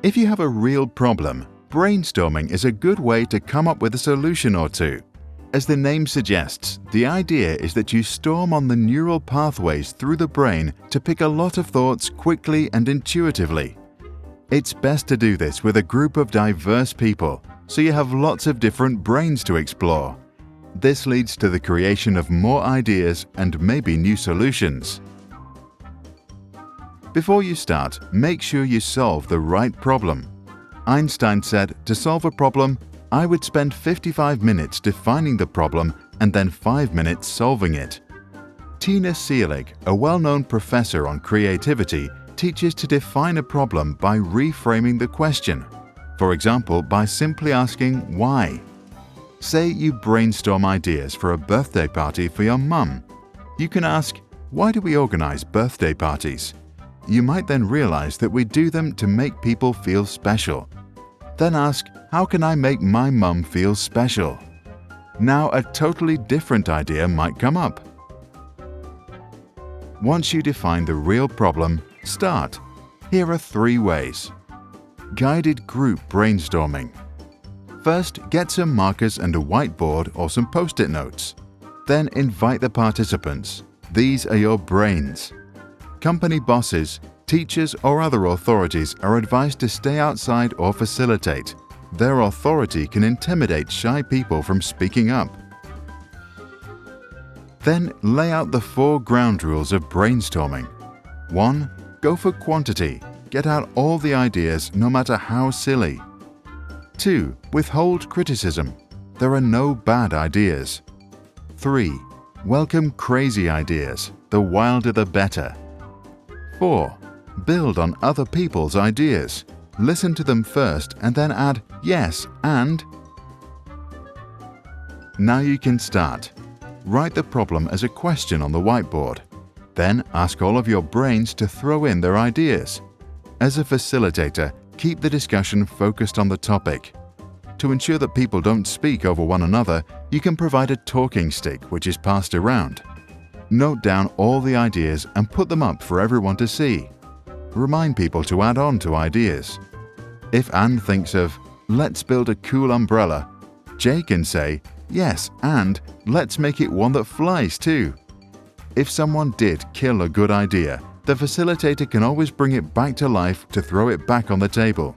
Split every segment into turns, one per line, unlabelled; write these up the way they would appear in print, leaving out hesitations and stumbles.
If you have a real problem, brainstorming is a good way to come up with a solution or two. As the name suggests, the idea is that you storm on the neural pathways through the brain to pick a lot of thoughts quickly and intuitively. It's best to do this with a group of diverse people, so you have lots of different brains to explore. This leads to the creation of more ideas and maybe new solutions. Before you start, make sure you solve the right problem. Einstein said, to solve a problem, I would spend 55 minutes defining the problem and then 5 minutes solving it. Tina Seelig, a well-known professor on creativity, teaches to define a problem by reframing the question. For example, by simply asking why. Say you brainstorm ideas for a birthday party for your mum. You can ask, why do we organize birthday parties? You might then realize that we do them to make people feel special. Then ask, how can I make my mum feel special? Now a totally different idea might come up. Once you define the real problem, start. Here are 3 ways. Guided group brainstorming. First, get some markers and a whiteboard or some post-it notes. Then invite the participants. These are your brains. Company bosses, teachers or other authorities are advised to stay outside or facilitate. Their authority can intimidate shy people from speaking up. Then lay out the 4 ground rules of brainstorming. 1. Go for quantity. Get out all the ideas, no matter how silly. 2. Withhold criticism. There are no bad ideas. 3. Welcome crazy ideas. The wilder the better. 4. Build on other people's ideas. Listen to them first and then add yes and. Now you can start. Write the problem as a question on the whiteboard. Then ask all of your brains to throw in their ideas. As a facilitator, keep the discussion focused on the topic. To ensure that people don't speak over one another, you can provide a talking stick which is passed around. Note down all the ideas and put them up for everyone to see. Remind people to add on to ideas. If Anne thinks of, let's build a cool umbrella, Jay can say, yes, and let's make it one that flies too. If someone did kill a good idea, the facilitator can always bring it back to life to throw it back on the table.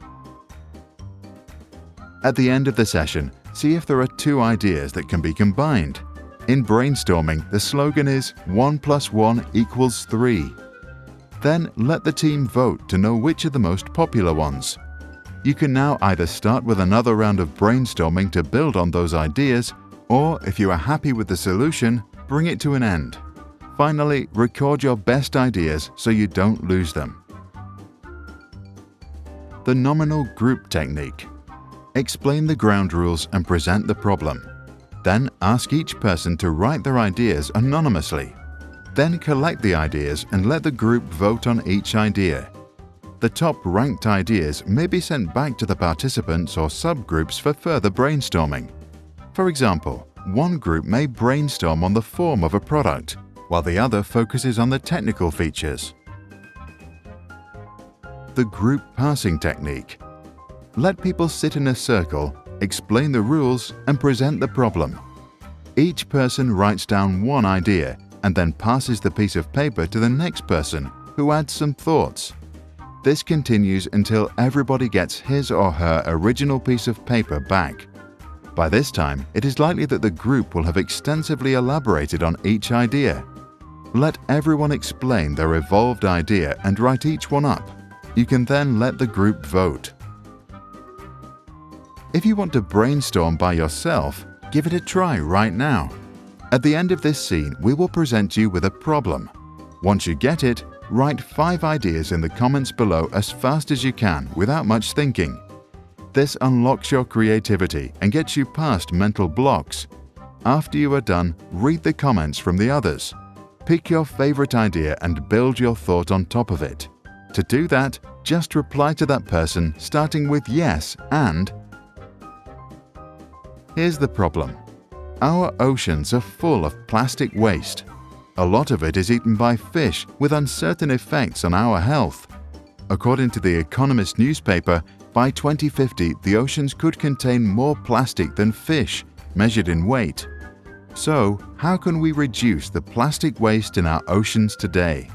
At the end of the session, see if there are 2 ideas that can be combined. In brainstorming, the slogan is 1 + 1 = 3. Then let the team vote to know which are the most popular ones. You can now either start with another round of brainstorming to build on those ideas, or if you are happy with the solution, bring it to an end. Finally, record your best ideas so you don't lose them. The nominal group technique. Explain the ground rules and present the problem. Then ask each person to write their ideas anonymously. Then collect the ideas and let the group vote on each idea. The top-ranked ideas may be sent back to the participants or subgroups for further brainstorming. For example, one group may brainstorm on the form of a product, while the other focuses on the technical features. The group passing technique. Let people sit in a circle, explain the rules, and present the problem. Each person writes down one idea and then passes the piece of paper to the next person, who adds some thoughts. This continues until everybody gets his or her original piece of paper back. By this time, it is likely that the group will have extensively elaborated on each idea. Let everyone explain their evolved idea and write each one up. You can then let the group vote. If you want to brainstorm by yourself, give it a try right now. At the end of this scene, we will present you with a problem. Once you get it, write 5 ideas in the comments below as fast as you can without much thinking. This unlocks your creativity and gets you past mental blocks. After you are done, read the comments from the others. Pick your favorite idea and build your thought on top of it. To do that, just reply to that person starting with yes and. Here's the problem. Our oceans are full of plastic waste. A lot of it is eaten by fish with uncertain effects on our health. According to The Economist newspaper, by 2050, the oceans could contain more plastic than fish, measured in weight. So, how can we reduce the plastic waste in our oceans today?